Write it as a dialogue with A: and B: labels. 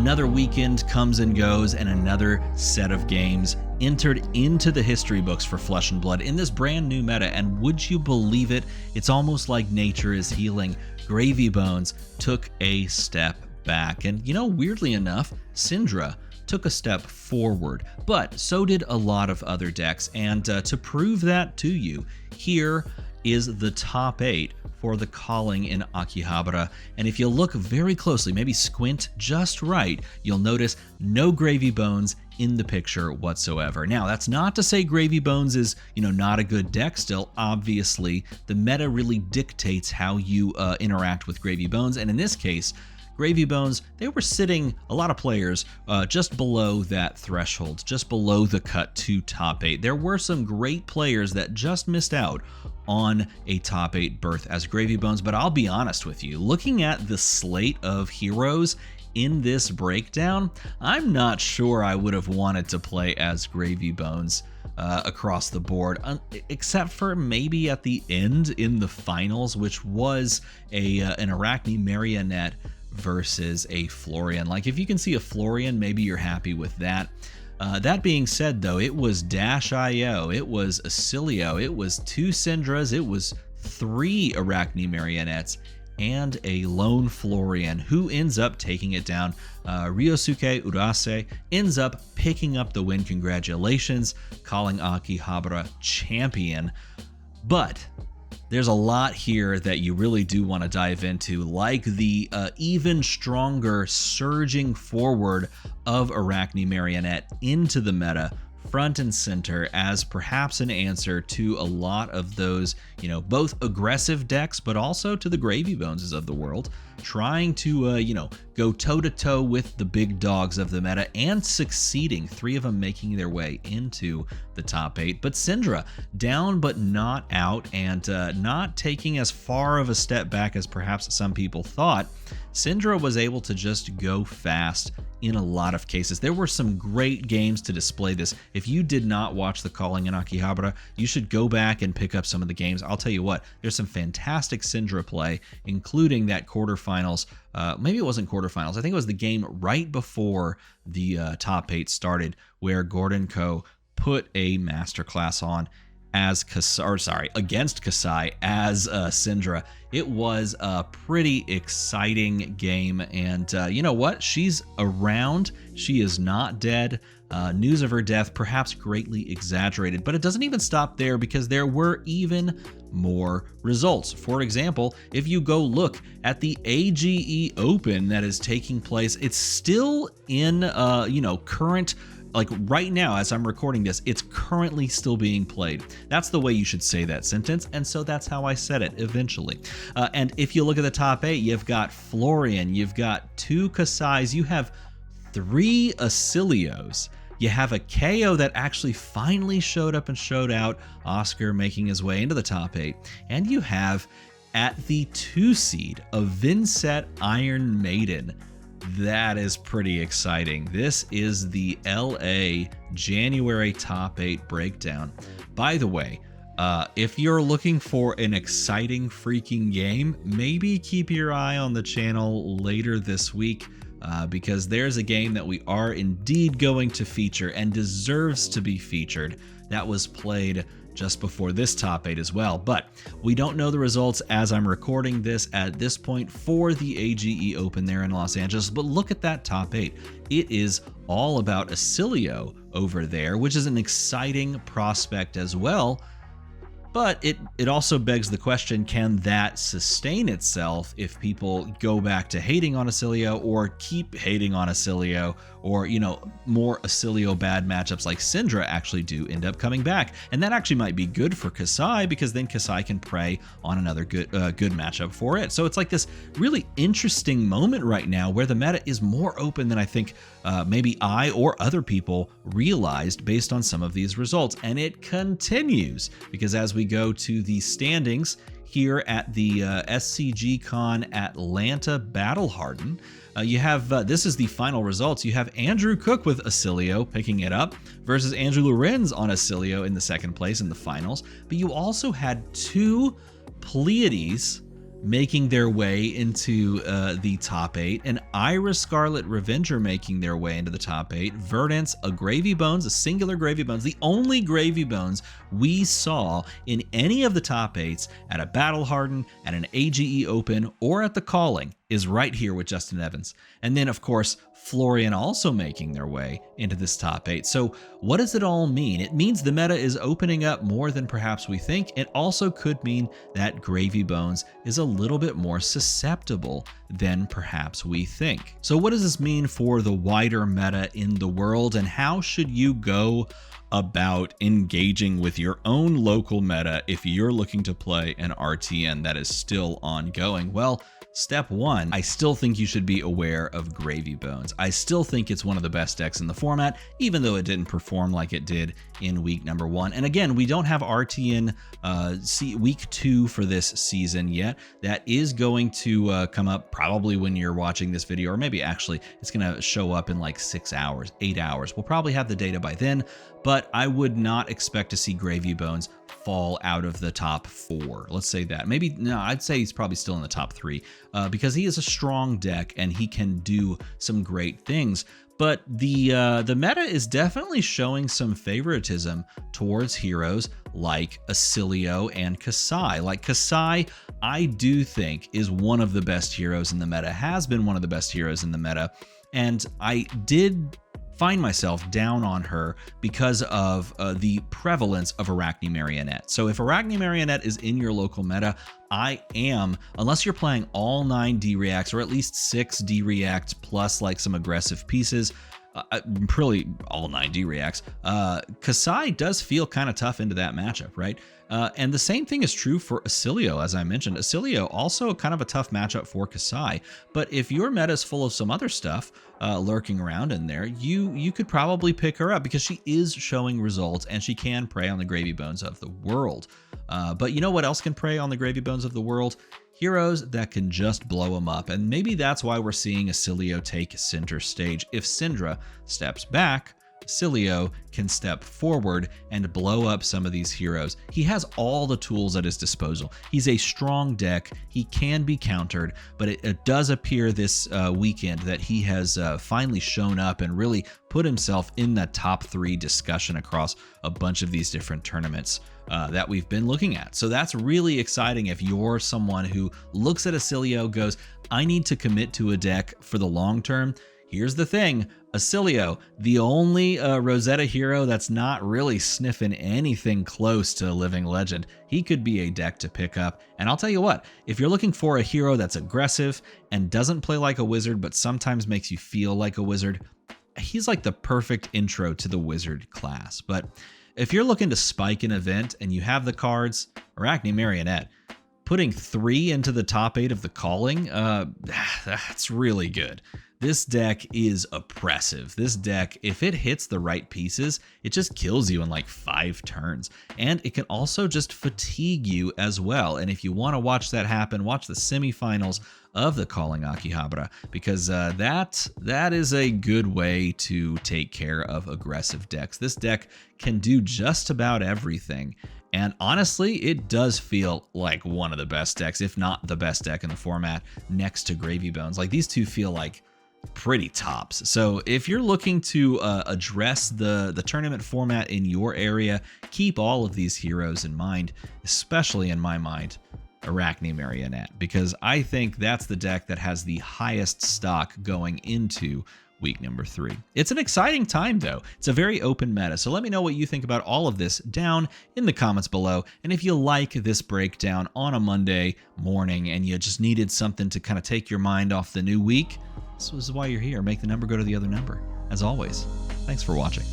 A: Another weekend comes and goes, and another set of games entered into the history books for Flesh and Blood in this brand new meta. And would you believe it? It's almost like nature is healing. Gravy Bones took a step back. And weirdly enough, Syndra took a step forward, but so did a lot of other decks. And to prove that to you, here is the top 8 for the calling in Akihabara. And if you look very closely, maybe squint just right, you'll notice no Gravy Bones in the picture whatsoever. Now, that's not to say Gravy Bones is, not a good deck still. Obviously, the meta really dictates how you interact with Gravy Bones. And in this case, Gravy Bones, they were sitting, a lot of players, just below that threshold, just below the cut to top 8. There were some great players that just missed out on a top 8 berth as Gravy Bones, but I'll be honest with you, looking at the slate of heroes in this breakdown, I'm not sure I would have wanted to play as Gravy Bones across the board, except for maybe at the end in the finals, which was an Arachne Marionette versus a Florian. Like, if you can see a Florian, maybe you're happy with that. That being said, though, it was Dash.io, it was Acilio, it was 2 Syndras, it was 3 Arachne Marionettes, and a lone Florian who ends up taking it down. Ryosuke Urase ends up picking up the win. Congratulations, calling Akihabara champion. But there's a lot here that you really do want to dive into, like the even stronger surging forward of Arachne Marionette into the meta, front and center, as perhaps an answer to a lot of those, both aggressive decks, but also to the Gravy Boneses of the world, trying to, go toe-to-toe with the big dogs of the meta and succeeding, 3 of them making their way into the top 8. But Syndra, down but not out, and not taking as far of a step back as perhaps some people thought. Syndra was able to just go fast in a lot of cases. There were some great games to display this. If you did not watch the calling in Akihabara, you should go back and pick up some of the games. I'll tell you what, there's some fantastic Syndra play, including that quarterfinals. Maybe it wasn't quarterfinals. I think it was the game right before the top 8 started, where Gordon Co. put a masterclass on as against Kasai as Syndra. It was a pretty exciting game, and you know what? She's around. She is not dead. News of her death perhaps greatly exaggerated, but it doesn't even stop there, because there were even more results. For example, if you go look at the AGE Open that is taking place, it's still in current. Like right now, as I'm recording this, it's currently still being played. That's the way you should say that sentence, and so that's how I said it eventually. And if you look at the top 8, you've got Florian, you've got 2 Kasais, you have 3 Acilios, you have a KO that actually finally showed up and showed out, Oscar making his way into the top 8, and you have at the 2 seed a Vinset Iron Maiden. That is pretty exciting. This is the LA January top 8 breakdown. By the way, if you're looking for an exciting freaking game, maybe keep your eye on the channel later this week, because there's a game that we are indeed going to feature and deserves to be featured that was played just before this top 8 as well. But we don't know the results as I'm recording this at this point for the AGE Open there in Los Angeles, but look at that top 8. It is all about Acilio over there, which is an exciting prospect as well. But it also begs the question, can that sustain itself if people go back to hating on Acilio, or keep hating on Acilio, or, more Acilio bad matchups like Syndra actually do end up coming back? And that actually might be good for Kasai, because then Kasai can prey on another good matchup for it. So it's like this really interesting moment right now where the meta is more open than I think maybe I or other people realized based on some of these results. And it continues, because as we go to the standings here at the SCG Con Atlanta Battle Hardened, you have, this is the final results. You have Andrew Cook with Acilio picking it up versus Andrew Lorenz on Acilio in the second place in the finals. But you also had 2 Pleiades making their way into the top 8, an Iris Scarlet Revenger making their way into the top 8, Verdance, a Gravy Bones, a singular Gravy Bones, the only Gravy Bones we saw in any of the top 8s at a Battle Hardened, at an AGE Open, or at the Calling, is right here with Justin Evans. And then, of course, Florian also making their way into this top 8. So what does it all mean? It means the meta is opening up more than perhaps we think. It also could mean that Gravy Bones is a little bit more susceptible than perhaps we think. So what does this mean for the wider meta in the world, and how should you go about engaging with your own local meta if you're looking to play an RTN that is still ongoing? Well, step 1, I still think you should be aware of Gravy Bones. I still think it's one of the best decks in the format, even though it didn't perform like it did in week number 1. And again, we don't have RTN week 2 for this season yet. That is going to come up probably when you're watching this video, or maybe actually it's going to show up in like 6 hours, 8 hours. We'll probably have the data by then, but I would not expect to see Gravy Bones fall out of the top 4. Let's say that. Maybe, no, I'd say he's probably still in the top 3 because he is a strong deck and he can do some great things. But the meta is definitely showing some favoritism towards heroes like Acilio and Kasai. Like Kasai, I do think is one of the best heroes in the meta, has been one of the best heroes in the meta. And I did find myself down on her because of the prevalence of Arachne Marionette. So if Arachne Marionette is in your local meta, I am, unless you're playing all 9 D-Reacts or at least 6 D-Reacts plus like some aggressive pieces, probably all 9 D-Reacts, Kasai does feel kind of tough into that matchup, right? And the same thing is true for Acilio, as I mentioned. Acilio also kind of a tough matchup for Kasai, but if your meta is full of some other stuff lurking around in there, you could probably pick her up because she is showing results and she can prey on the Gravy Bones of the world. But you know what else can prey on the Gravy Bones of the world? Heroes that can just blow them up, and maybe that's why we're seeing Acilio take center stage. If Syndra steps back, Acilio can step forward and blow up some of these heroes. He has all the tools at his disposal. He's a strong deck. He can be countered, but it does appear this weekend that he has finally shown up and really put himself in that top 3 discussion across a bunch of these different tournaments that we've been looking at. So that's really exciting if you're someone who looks at Acilio, goes, I need to commit to a deck for the long term. Here's the thing, Acilio, the only Rosetta hero that's not really sniffing anything close to a living legend. He could be a deck to pick up. And I'll tell you what, if you're looking for a hero that's aggressive and doesn't play like a wizard, but sometimes makes you feel like a wizard, he's like the perfect intro to the wizard class. But if you're looking to spike an event and you have the cards, Arachne Marionette, putting 3 into the top 8 of the Calling, that's really good. This deck is oppressive. This deck, if it hits the right pieces, it just kills you in like 5 turns. And it can also just fatigue you as well. And if you want to watch that happen, watch the semifinals of the Calling Akihabara, because that is a good way to take care of aggressive decks. This deck can do just about everything. And honestly, it does feel like one of the best decks, if not the best deck in the format, next to Gravy Bones. Like, these two feel like pretty tops. So if you're looking to address the tournament format in your area, keep all of these heroes in mind, especially in my mind, Arachne Marionette, because I think that's the deck that has the highest stock going into week number 3. It's an exciting time though. It's a very open meta. So let me know what you think about all of this down in the comments below. And if you like this breakdown on a Monday morning and you just needed something to kind of take your mind off the new week, this is why you're here. Make the number go to the other number. As always, thanks for watching.